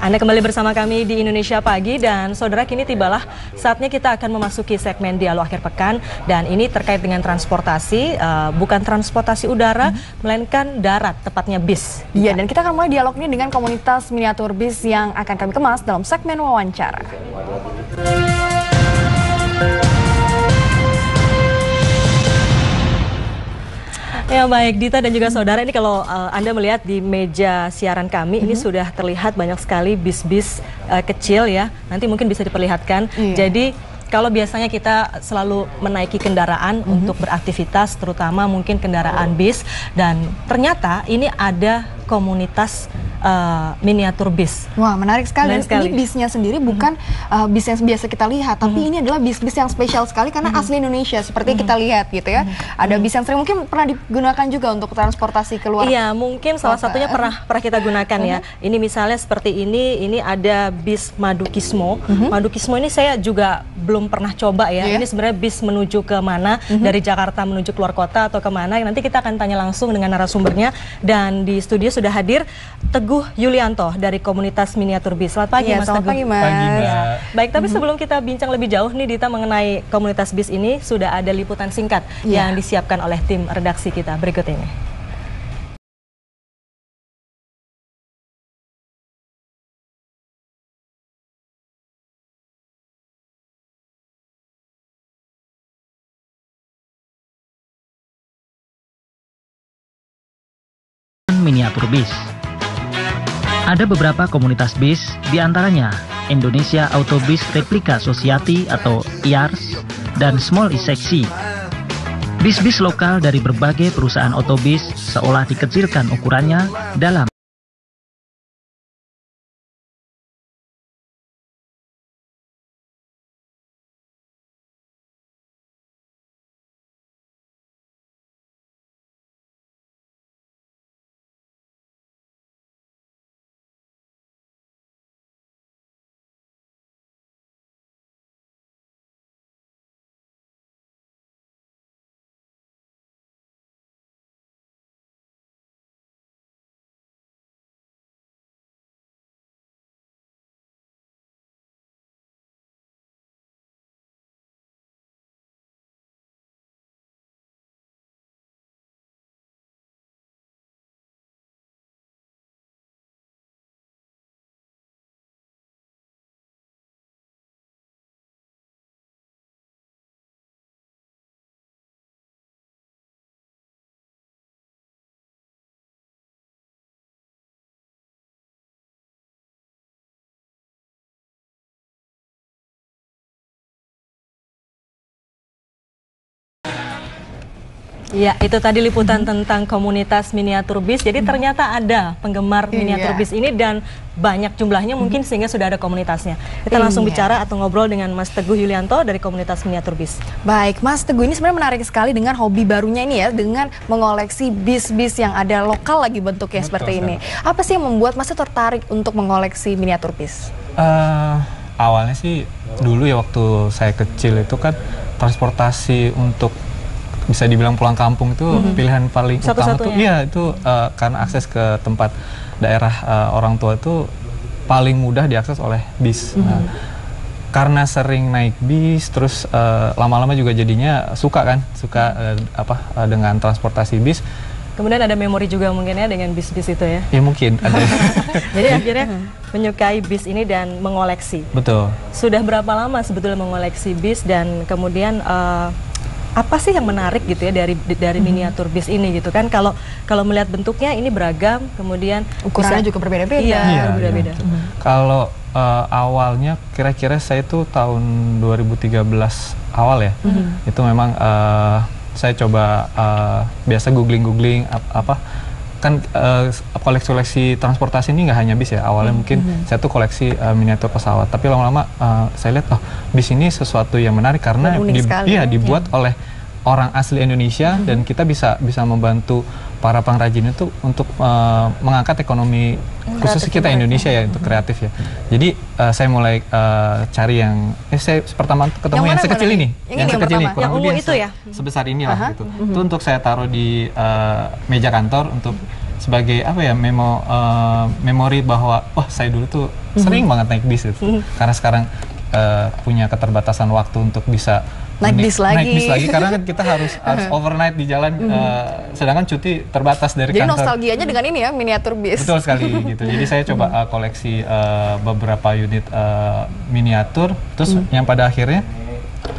Anda kembali bersama kami di Indonesia Pagi dan saudara, kini tibalah saatnya kita akan memasuki segmen dialog akhir pekan dan ini terkait dengan transportasi, bukan transportasi udara, melainkan darat, tepatnya bis. Iya, dan kita akan mulai dialog ini dengan komunitas miniatur bis yang akan kami kemas dalam segmen wawancara. Ya baik, Dita dan juga saudara, ini kalau Anda melihat di meja siaran kami, ini sudah terlihat banyak sekali bis-bis kecil ya, nanti mungkin bisa diperlihatkan. Jadi kalau biasanya kita selalu menaiki kendaraan untuk beraktivitas, terutama mungkin kendaraan bis, dan ternyata ini ada komunitas miniatur bis. Wah, menarik sekali. Ini bisnya sendiri bukan bis yang biasa kita lihat, tapi ini adalah bis-bis yang spesial sekali karena asli Indonesia, seperti kita lihat gitu ya. Ada bis yang sering mungkin pernah digunakan juga untuk transportasi keluar. Iya, mungkin salah satunya pernah kita gunakan ya. Ini misalnya seperti ini ada bis Madukismo. Madukismo ini saya juga belum pernah coba ya. Ini sebenarnya bis menuju ke mana, dari Jakarta menuju keluar kota atau kemana. Nanti kita akan tanya langsung dengan narasumbernya. Dan di studio sudah hadir Teguh Yulianto dari komunitas miniatur bis. Selamat pagi, Mas Teguh. Selamat pagi, Mas. Pagi, Mbak. Ya. Baik, tapi sebelum kita bincang lebih jauh nih Dita mengenai komunitas bis ini, sudah ada liputan singkat yang disiapkan oleh tim redaksi kita. Berikut ini. Miniatur bis. Ada beberapa komunitas bis, diantaranya Indonesia Autobus Replika Society atau IARS dan Small Seksi. Bis-bis lokal dari berbagai perusahaan otobus seolah dikecilkan ukurannya dalam Ya, itu tadi liputan tentang komunitas miniatur bis. Jadi ternyata ada penggemar miniatur bis ini dan banyak jumlahnya mungkin sehingga sudah ada komunitasnya. Kita langsung bicara atau ngobrol dengan Mas Teguh Yulianto dari komunitas miniatur bis. Baik, Mas Teguh, ini sebenarnya menarik sekali dengan hobi barunya ini ya, dengan mengoleksi bis-bis yang ada lokal lagi bentuknya seperti ini. Apa sih yang membuat Mas tertarik untuk mengoleksi miniatur bis? Awalnya sih dulu ya waktu saya kecil itu kan transportasi untuk bisa dibilang pulang kampung itu pilihan paling utama tuh, itu karena akses ke tempat daerah orang tua itu paling mudah diakses oleh bis. Nah, karena sering naik bis, terus lama-lama juga jadinya suka dengan transportasi bis. Kemudian ada memori juga mungkin ya dengan bis-bis itu ya? Ya mungkin ada. Jadi akhirnya menyukai bis ini dan mengoleksi. Betul. Sudah berapa lama sebetulnya mengoleksi bis dan kemudian apa sih yang menarik gitu ya dari miniatur bis ini gitu kan? Kalau melihat bentuknya ini beragam, kemudian ukurannya juga berbeda-beda. Iya, berbeda-beda. Kalau awalnya kira-kira saya itu tahun 2013 awal ya. Itu memang saya coba biasa googling kan koleksi transportasi ini nggak hanya bis ya. Awalnya mungkin saya tuh koleksi miniatur pesawat, tapi lama-lama saya lihat bis ini sesuatu yang menarik karena dibuat oleh orang asli Indonesia dan kita bisa membantu para pengrajin itu untuk mengangkat ekonomi khusus kita Indonesia ya, untuk kreatif ya. Jadi saya mulai cari yang saya pertama ketemu yang sekecil ini, yang sekecil ini kurang lebih itu ya sebesar ini lah gitu. Itu untuk saya taruh di meja kantor untuk sebagai apa ya, memori bahwa wah saya dulu tuh sering banget naik bis itu. Karena sekarang punya keterbatasan waktu untuk bisa naik bis lagi karena kan kita harus overnight di jalan, sedangkan cuti terbatas dari jadi kantor. nostalgianya dengan ini ya, miniatur bis. Betul sekali gitu. Jadi saya coba koleksi beberapa unit miniatur, terus yang pada akhirnya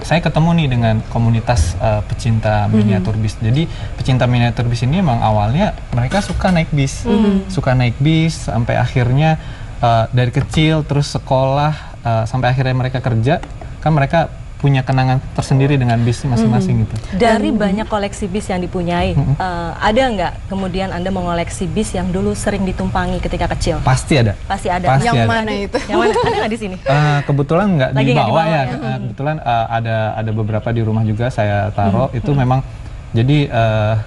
saya ketemu nih dengan komunitas pecinta miniatur bis. Jadi pecinta miniatur bis ini emang awalnya mereka suka naik bis, sampai akhirnya dari kecil terus sekolah sampai akhirnya mereka kerja, kan mereka punya kenangan tersendiri dengan bis masing-masing gitu. Dari banyak koleksi bis yang dipunyai, ada nggak kemudian Anda mengoleksi bis yang dulu sering ditumpangi ketika kecil? Pasti ada. Pasti ada. Yang ada. mana itu? Yang mana? Ada nggak di sini? Kebetulan nggak Lagi nggak dibawa dibawa ya. ya? Kebetulan ada beberapa di rumah juga saya taruh. Itu memang jadi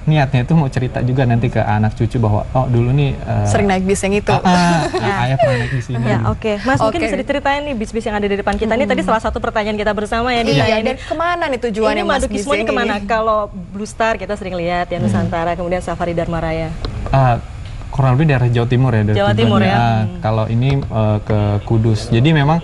niatnya itu mau cerita juga nanti ke anak cucu bahwa dulu nih sering naik bis yang itu. ayah pernah naik di sini. Ya, oke. Mas, mungkin bisa diceritain nih bis-bis yang ada di depan kita. Ini tadi salah satu pertanyaan kita bersama ya. Iya, dan kemana nih tujuannya ini Mas Madu bis Kismo ini ini? kemana? Kalau Blue Star kita sering lihat ya, Nusantara, kemudian Safari Dharma Raya. Kurang lebih daerah Jawa Timur ya. Jawa Timur ya. Kalau ini ke Kudus. Jadi memang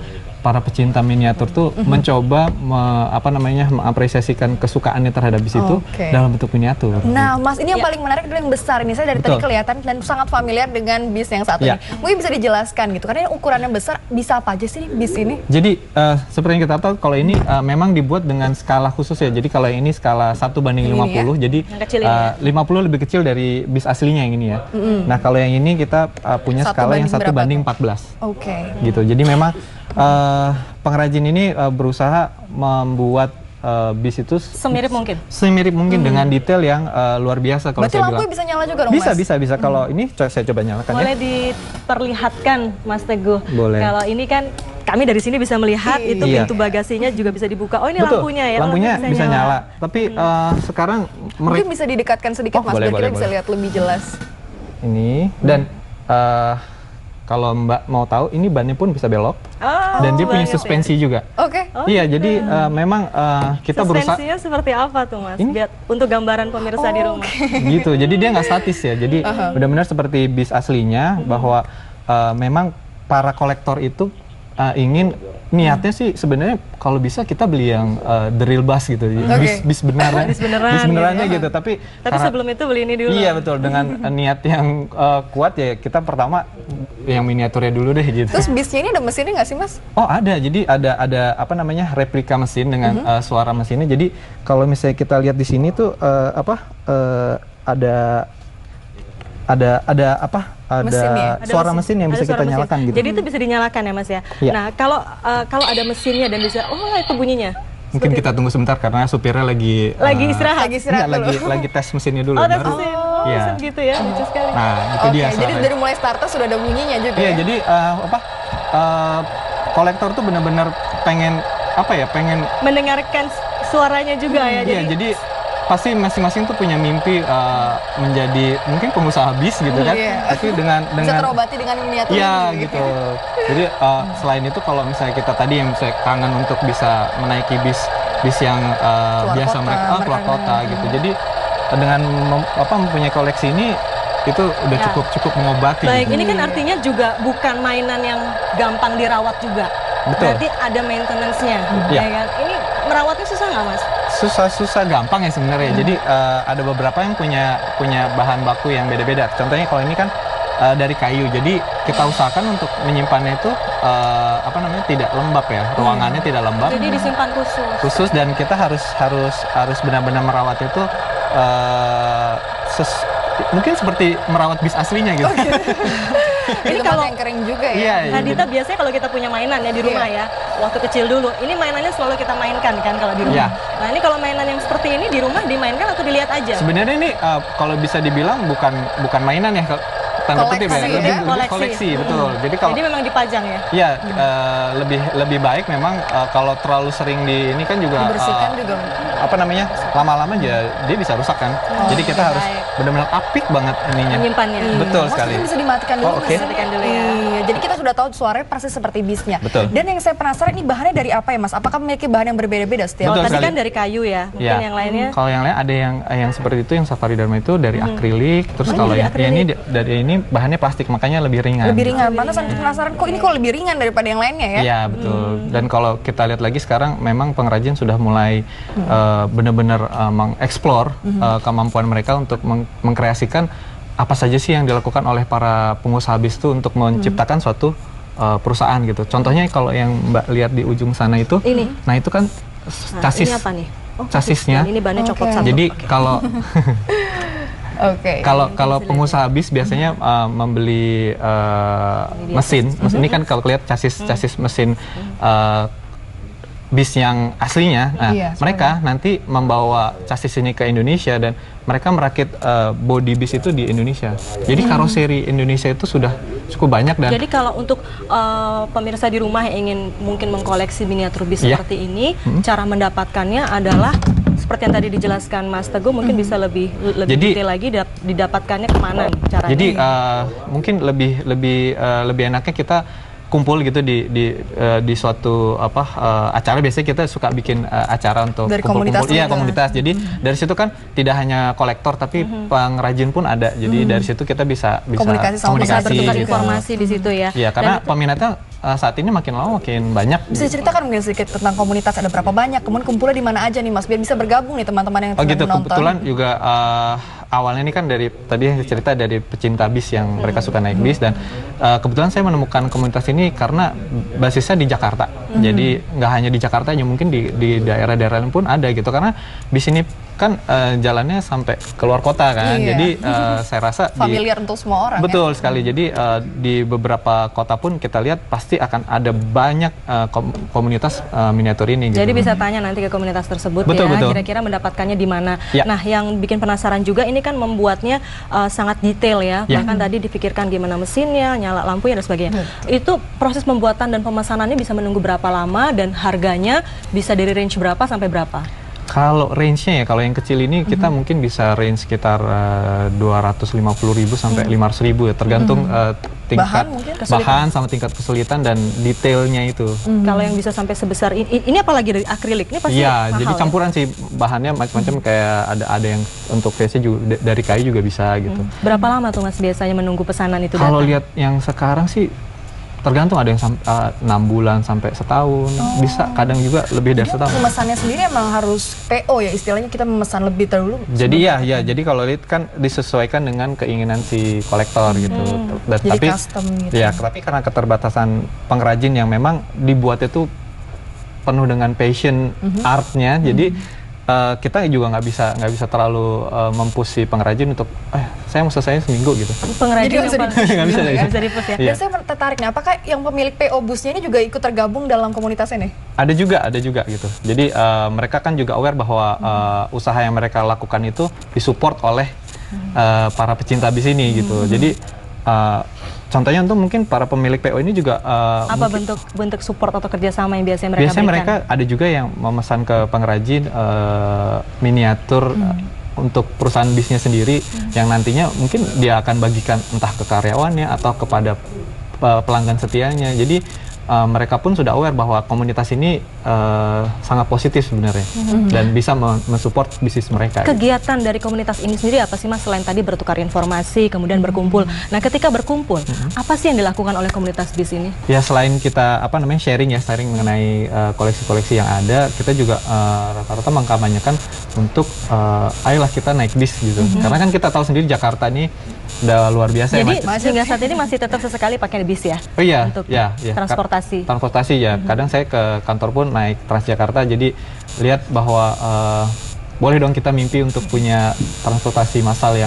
para pecinta miniatur tuh mencoba mengapresiasikan kesukaannya terhadap bis itu dalam bentuk miniatur. Nah, Mas, ini yang paling menarik adalah yang besar ini. Saya dari tadi kelihatan dan sangat familiar dengan bis yang satu ini. Mungkin bisa dijelaskan gitu, karena ukurannya besar, bisa apa aja sih bis ini? Jadi seperti yang kita tahu, kalau ini memang dibuat dengan skala khusus ya. Jadi kalau ini skala 1:50, jadi 50 lebih kecil dari bis aslinya yang ini ya. Nah, kalau yang ini kita punya skala yang 1:14. Gitu. Jadi memang pengrajin ini berusaha membuat bis itu semirip mungkin dengan detail yang luar biasa. Kalau berarti saya lampu bilang bisa nyala juga dong, bisa. Kalau ini saya coba nyalakan. Boleh diperlihatkan, Mas Teguh? Boleh. Kalau ini kan kami dari sini bisa melihat itu pintu bagasinya juga bisa dibuka. Oh, ini lampunya ya. Lampunya bisa nyala. Tapi sekarang mungkin bisa didekatkan sedikit Mas, biar kita bisa lihat lebih jelas. Ini dan kalau Mbak mau tahu, ini bannya pun bisa belok, dan dia punya suspensi juga. Iya, jadi memang kita berusaha. Suspensinya seperti apa tuh, Mas? Biar untuk gambaran pemirsa di rumah. Gitu, jadi dia nggak statis ya. Jadi benar-benar seperti bis aslinya, bahwa memang para kolektor itu ingin niatnya sih sebenarnya kalau bisa kita beli yang the real bus gitu, bis benerannya gitu. Tapi sebelum itu beli ini dulu. Iya betul, dengan niat yang kuat ya, kita pertama yang miniaturnya dulu deh gitu. Terus bisnya ini ada mesinnya nggak sih, Mas? Oh, ada. Jadi ada replika mesin dengan suara mesinnya. Jadi kalau misalnya kita lihat di sini tuh ada suara mesin yang bisa kita nyalakan gitu. Jadi itu bisa dinyalakan ya, Mas ya. Nah, kalau ada mesinnya dan bisa itu bunyinya. Mungkin kita tunggu sebentar karena supirnya lagi istirahat. Lagi tes mesinnya dulu. Tes mesin. Gitu ya, lucu sekali. Nah, itu dia. Jadi dari mulai starter sudah ada bunyinya juga. Iya, jadi kolektor tuh benar-benar pengen mendengarkan suaranya juga ya. Iya, jadi pasti masing-masing tuh punya mimpi menjadi mungkin pengusaha bis gitu kan, tapi dengan bisa terobati dengan miniatur. Iya gitu. Jadi selain itu kalau misalnya kita tadi yang saya kangen untuk bisa menaiki bis yang biasa mereka keluar kota gitu. Jadi dengan mempunyai koleksi ini itu udah cukup mengobati. Baik, gitu. ini kan artinya juga bukan mainan yang gampang dirawat juga. Betul. Berarti ada maintenance-nya, ya kan? Ini merawatnya susah nggak, Mas? Susah gampang ya sebenarnya. Jadi ada beberapa yang punya bahan baku yang beda-beda. Contohnya kalau ini kan dari kayu. Jadi kita usahakan untuk menyimpannya itu tidak lembab ya. Ruangannya tidak lembab. Jadi disimpan khusus dan kita harus benar-benar merawat itu mungkin seperti merawat bis aslinya gitu. Ini kalau yang kering juga ya. Hadita biasanya kalau kita punya mainan ya di rumah ya, waktu kecil dulu, ini mainannya selalu kita mainkan kan kalau di rumah. Nah, ini kalau mainan yang seperti ini di rumah dimainkan atau dilihat aja? Sebenarnya ini kalau bisa dibilang bukan mainan ya, tanda kutip ya, lebih koleksi, betul. Jadi memang dipajang ya? Iya, lebih baik memang kalau terlalu sering ini kan juga dibersihkan juga. lama-lama dia bisa rusak kan. Jadi kita harus benar-benar apik banget ininya. Menyimpannya. Betul sekali. Bisa dimatikan dulu. Matikan dulu ya. Iya, jadi kita sudah tahu suaranya persis seperti bisnya. Betul. Dan yang saya penasaran ini bahannya dari apa ya Mas? Apakah memiliki bahan yang berbeda-beda setiap? Kalau Betul tadi sekali. kan dari kayu ya, mungkin yang lainnya. Kalau yang lain ada yang seperti itu, yang Safari Dharma itu dari akrilik. Terus kalau yang ini dari ini bahannya plastik, makanya lebih ringan. Lebih ringan. Pantas saya penasaran kok ini kok lebih ringan daripada yang lainnya ya? Iya betul. Dan kalau kita lihat lagi sekarang memang pengrajin sudah mulai benar-benar mengeksplor kemampuan mereka untuk mengkreasikan apa saja sih yang dilakukan oleh para pengusaha bis itu untuk menciptakan suatu perusahaan gitu. Contohnya kalau yang Mbak lihat di ujung sana itu, nah itu kan chassis. Ini apa nih? Chassisnya. Ini bahannya copot satu. Jadi kalau Oke. Kalau pengusaha bis biasanya membeli mesin, ini kan kalau lihat chassis mesin bis yang aslinya, nah, mereka nanti membawa chassis ini ke Indonesia dan mereka merakit bodi bis itu di Indonesia. Jadi karoseri Indonesia itu sudah cukup banyak. Dan jadi kalau untuk pemirsa di rumah yang ingin mungkin mengkoleksi miniatur bis seperti ini, cara mendapatkannya adalah seperti yang tadi dijelaskan Mas Teguh, mungkin bisa lebih detail lagi didapatkannya kemana nih caranya? Jadi mungkin lebih enaknya kita kumpul gitu di suatu acara. Biasanya kita suka bikin acara untuk dari kumpul-kumpul, komunitas. Komunitas. Jadi dari situ kan tidak hanya kolektor tapi pengrajin pun ada. Jadi dari situ kita bisa komunikasi bertukar gitu. informasi di situ ya. Iya, karena peminatnya saat ini makin lama makin banyak. Bisa ceritakan mungkin sedikit tentang komunitas, ada berapa banyak, kemudian kumpulnya di mana aja nih Mas, biar bisa bergabung nih teman-teman yang sedang menonton. Kebetulan juga awalnya ini kan dari tadi yang cerita dari pecinta bis yang mereka suka naik bis, dan kebetulan saya menemukan komunitas ini karena basisnya di Jakarta. Jadi nggak hanya di Jakarta, ya mungkin di daerah-daerah lain pun ada gitu, karena bis ini kan jalannya sampai keluar kota kan. Jadi saya rasa familiar untuk semua orang. Betul sekali. Jadi di beberapa kota pun kita lihat pasti akan ada banyak komunitas miniatur ini. Jadi gitu. bisa tanya nanti ke komunitas tersebut betul. Kira-kira mendapatkannya di mana. Nah, yang bikin penasaran juga ini kan membuatnya sangat detail ya. Bahkan tadi dipikirkan gimana mesinnya, nyala lampunya dan sebagainya. Itu proses pembuatan dan pemesanannya bisa menunggu berapa lama dan harganya bisa dari range berapa sampai berapa? Kalau range-nya ya, kalau yang kecil ini kita mungkin bisa range sekitar 250.000 sampai 500.000 ya, tergantung tingkat bahan sama tingkat kesulitan dan detailnya itu. Kalau yang bisa sampai sebesar ini apalagi dari akrilik ini pasti mahal. Jadi campuran sih bahannya macam-macam, kayak ada yang untuk VC juga dari kayu juga bisa gitu. Berapa lama tuh Mas biasanya menunggu pesanan itu datang? Kalau lihat yang sekarang sih tergantung, ada yang 6 bulan sampai setahun, bisa kadang juga lebih dari setahun. Pemesannya sendiri emang harus PO ya, istilahnya kita memesan lebih dahulu. Jadi jadi kalau lihat kan disesuaikan dengan keinginan si kolektor gitu. Dan, jadi tapi custom gitu. Ya, tapi karena keterbatasan pengrajin yang memang dibuat itu penuh dengan passion artnya, jadi kita juga nggak bisa terlalu mempush si pengrajin untuk saya mau selesai seminggu gitu. Pengrajin nggak bisa dipush ya. Dan saya tertarik nih, apakah yang pemilik PO busnya ini juga ikut tergabung dalam komunitas ini? Ada juga gitu. Jadi mereka kan juga aware bahwa usaha yang mereka lakukan itu disupport oleh para pecinta bis ini gitu. Jadi contohnya untuk mungkin para pemilik PO ini juga apa bentuk support atau kerjasama yang biasanya mereka berikan? mereka ada juga yang memesan ke pengrajin miniatur untuk perusahaan bisnya sendiri, yang nantinya mungkin dia akan bagikan entah ke karyawannya atau kepada pelanggan setianya. Jadi mereka pun sudah aware bahwa komunitas ini sangat positif sebenarnya dan bisa mensupport bisnis mereka. Kegiatan dari komunitas ini sendiri apa sih Mas, selain tadi bertukar informasi kemudian berkumpul? Nah, ketika berkumpul apa sih yang dilakukan oleh komunitas bis ini? Ya, selain kita sharing mengenai koleksi-koleksi yang ada, kita juga rata-rata mengkampanyekan untuk ayolah kita naik bis gitu. Karena kan kita tahu sendiri Jakarta nih udah luar biasa. Jadi hingga saat ini masih tetap sesekali pakai bis ya? Oh iya, untuk transportasi. Transportasi ya. Kadang saya ke kantor pun naik Transjakarta, jadi lihat bahwa boleh dong kita mimpi untuk punya transportasi massal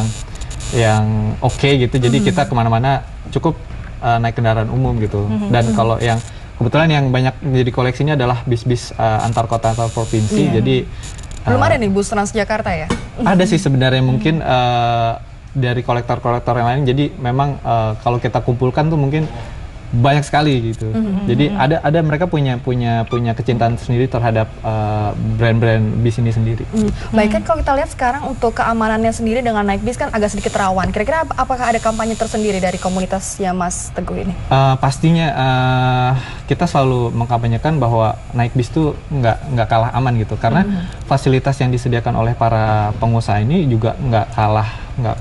yang oke gitu. Jadi kita kemana-mana cukup naik kendaraan umum gitu. Dan kalau yang kebetulan yang banyak menjadi koleksinya adalah bis-bis antar kota antar provinsi. Jadi belum ada nih bus Transjakarta ya? Ada sih sebenarnya, mungkin dari kolektor-kolektor yang lain. Jadi memang kalau kita kumpulkan tuh mungkin banyak sekali gitu. Jadi ada mereka punya kecintaan sendiri terhadap brand-brand bis ini sendiri. Baik, kan kalau kita lihat sekarang untuk keamanannya sendiri dengan naik bis kan agak sedikit rawan. Kira-kira apakah ada kampanye tersendiri dari komunitasnya Mas Teguh ini? Pastinya kita selalu mengkampanyekan bahwa naik bis tuh nggak kalah aman gitu, karena fasilitas yang disediakan oleh para pengusaha ini juga nggak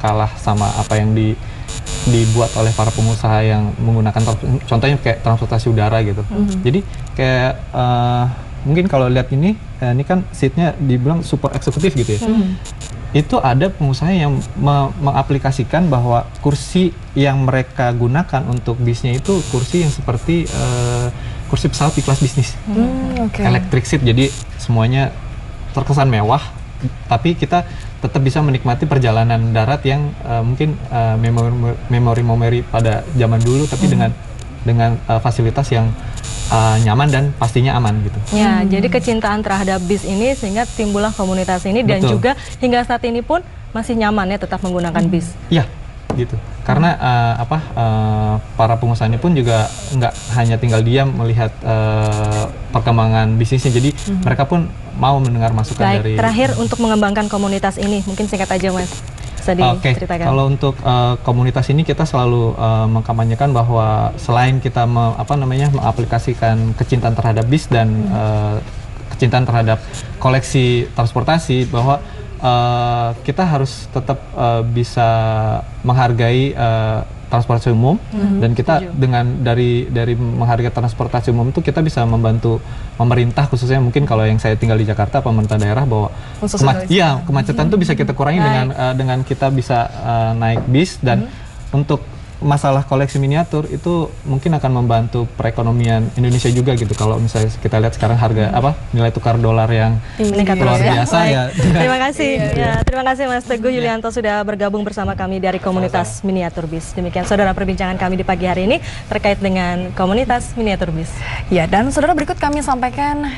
kalah sama apa yang dibuat oleh para pengusaha yang menggunakan contohnya kayak transportasi udara gitu. Jadi kayak mungkin kalau lihat ini kan seatnya dibilang super eksekutif gitu ya. Itu ada pengusaha yang mengaplikasikan bahwa kursi yang mereka gunakan untuk bisnya itu kursi yang seperti kursi pesawat di kelas bisnis, electric seat. Jadi semuanya terkesan mewah, tapi kita tetap bisa menikmati perjalanan darat yang mungkin memori pada zaman dulu, tapi dengan fasilitas yang nyaman dan pastinya aman gitu. Ya, jadi kecintaan terhadap bis ini sehingga timbullah komunitas ini. Dan juga hingga saat ini pun masih nyaman ya tetap menggunakan bis. Iya, gitu. Karena para pengusaha ini pun juga nggak hanya tinggal diam melihat perkembangan bisnisnya, jadi mereka pun mau mendengar masukan dari. Terakhir untuk mengembangkan komunitas ini, mungkin singkat aja Mas, bisa diceritakan. Kalau untuk komunitas ini kita selalu mengkampanyekan bahwa selain kita mengaplikasikan kecintaan terhadap bis dan kecintaan terhadap koleksi transportasi, bahwa kita harus tetap bisa menghargai transportasi umum, dan kita dengan dari menghargai transportasi umum itu kita bisa membantu pemerintah, khususnya mungkin kalau yang saya tinggal di Jakarta, pemerintah daerah, bahwa kemacetan itu bisa kita kurangi dengan kita bisa naik bis. Dan untuk masalah koleksi miniatur itu mungkin akan membantu perekonomian Indonesia juga gitu. Kalau misalnya kita lihat sekarang harga nilai tukar dolar yang luar biasa ya. Terima kasih. Terima kasih Mas Teguh Yulianto sudah bergabung bersama kami dari komunitas miniatur bis. Demikian saudara perbincangan kami di pagi hari ini terkait dengan komunitas miniatur bis. Ya, dan saudara berikut kami sampaikan